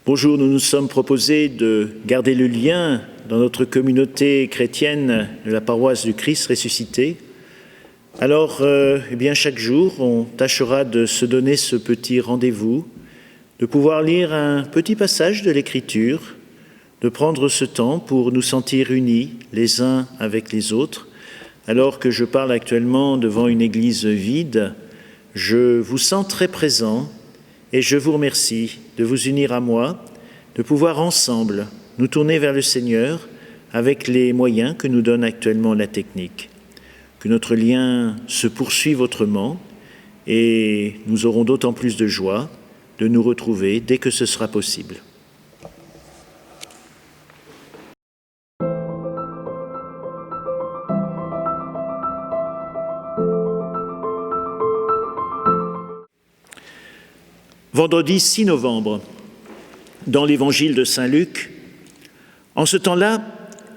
Bonjour, nous nous sommes proposés de garder le lien dans notre communauté chrétienne de la paroisse du Christ ressuscité. Alors, chaque jour, on tâchera de se donner ce petit rendez-vous, de pouvoir lire un petit passage de l'Écriture, de prendre ce temps pour nous sentir unis les uns avec les autres. Alors que je parle actuellement devant une église vide, je vous sens très présent et je vous remercie de vous unir à moi, de pouvoir ensemble nous tourner vers le Seigneur avec les moyens que nous donne actuellement la technique. Que notre lien se poursuive autrement et nous aurons d'autant plus de joie de nous retrouver dès que ce sera possible. Vendredi 6 novembre, dans l'évangile de Saint Luc, en ce temps-là,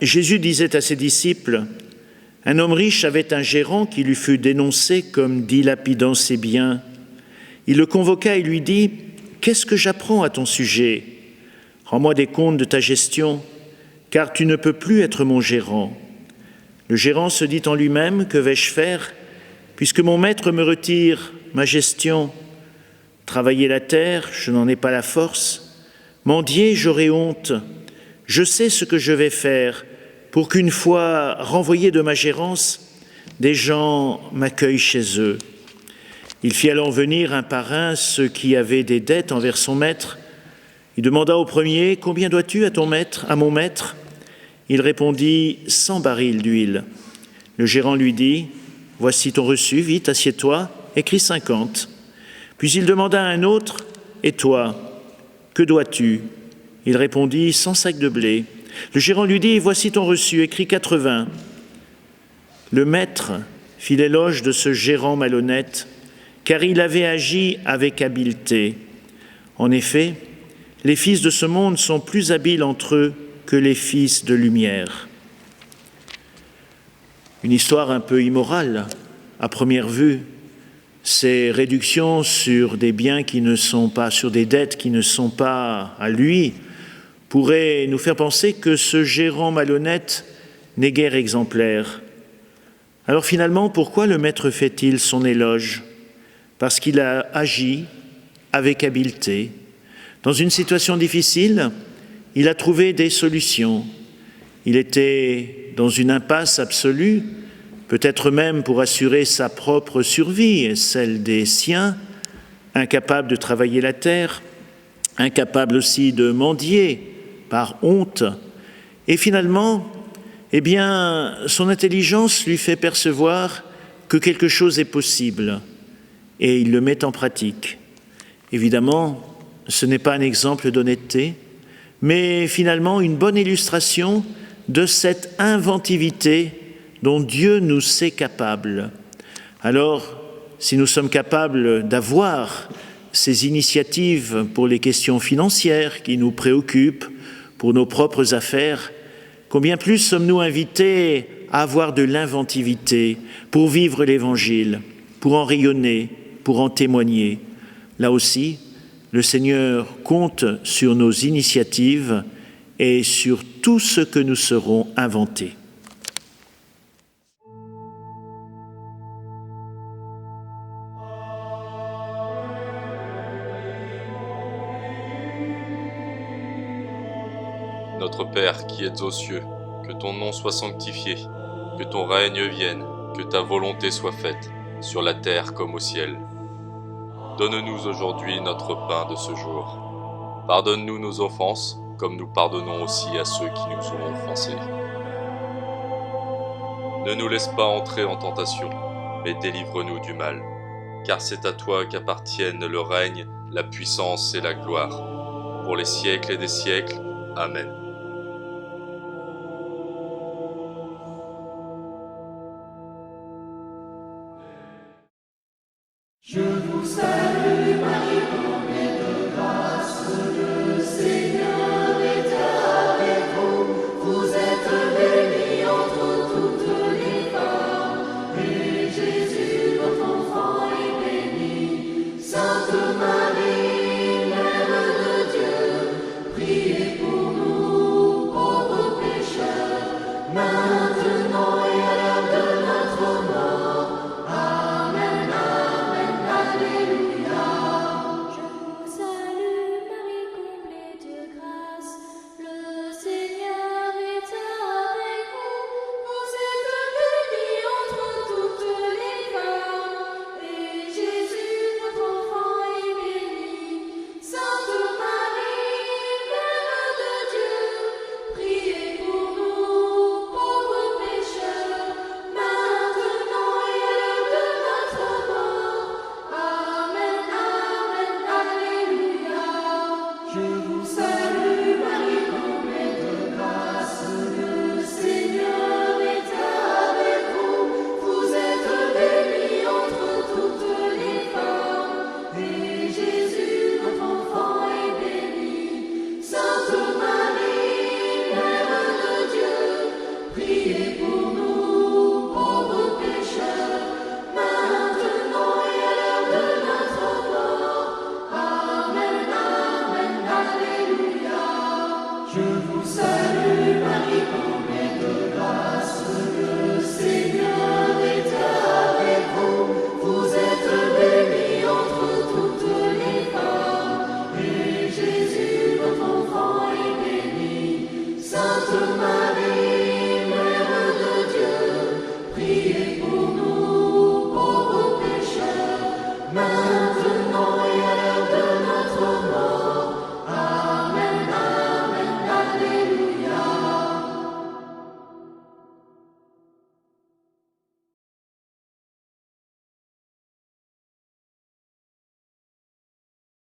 Jésus disait à ses disciples : « Un homme riche avait un gérant qui lui fut dénoncé comme dilapidant ses biens. Il le convoqua et lui dit : « Qu'est-ce que j'apprends à ton sujet ? Rends-moi des comptes de ta gestion, car tu ne peux plus être mon gérant. » Le gérant se dit en lui-même : « Que vais-je faire, puisque mon maître me retire ma gestion ? Travailler la terre, je n'en ai pas la force. Mendier, j'aurai honte. Je sais ce que je vais faire pour qu'une fois renvoyé de ma gérance, des gens m'accueillent chez eux. » Il fit alors venir un par un ceux qui avaient des dettes envers son maître. Il demanda au premier : « Combien dois-tu à mon maître ?» Il répondit : « 100 barils d'huile. » Le gérant lui dit : « Voici ton reçu, vite, assieds-toi, écris 50. » Puis il demanda à un autre : « Et toi, que dois-tu » Il répondit : « 100 sacs de blé. » Le gérant lui dit : « Voici ton reçu, écris 80. » Le maître fit l'éloge de ce gérant malhonnête, car il avait agi avec habileté. En effet, les fils de ce monde sont plus habiles entre eux que les fils de lumière. Une histoire un peu immorale, à première vue. Ces réductions sur des biens qui ne sont pas, sur des dettes qui ne sont pas à lui, pourraient nous faire penser que ce gérant malhonnête n'est guère exemplaire. Alors finalement, pourquoi le maître fait-il son éloge ? Parce qu'il a agi avec habileté. Dans une situation difficile, il a trouvé des solutions. Il était dans une impasse absolue, peut-être même pour assurer sa propre survie et celle des siens, incapable de travailler la terre, incapable aussi de mendier par honte. Et finalement, son intelligence lui fait percevoir que quelque chose est possible et il le met en pratique. Évidemment, ce n'est pas un exemple d'honnêteté, mais finalement une bonne illustration de cette inventivité dont Dieu nous sait capables. Alors, si nous sommes capables d'avoir ces initiatives pour les questions financières qui nous préoccupent, pour nos propres affaires, combien plus sommes-nous invités à avoir de l'inventivité pour vivre l'Évangile, pour en rayonner, pour en témoigner. Là aussi, le Seigneur compte sur nos initiatives et sur tout ce que nous serons inventés. Notre Père qui es aux cieux, que ton nom soit sanctifié, que ton règne vienne, que ta volonté soit faite, sur la terre comme au ciel. Donne-nous aujourd'hui notre pain de ce jour. Pardonne-nous nos offenses, comme nous pardonnons aussi à ceux qui nous ont offensés. Ne nous laisse pas entrer en tentation, mais délivre-nous du mal. Car c'est à toi qu'appartiennent le règne, la puissance et la gloire, pour les siècles et des siècles. Amen. Je vous salue Marie, remplie de grâce, le Seigneur est avec vous. Vous êtes bénie entre toutes les femmes, et Jésus, votre enfant, est béni. Sainte Marie, Mère de Dieu, Sainte Marie.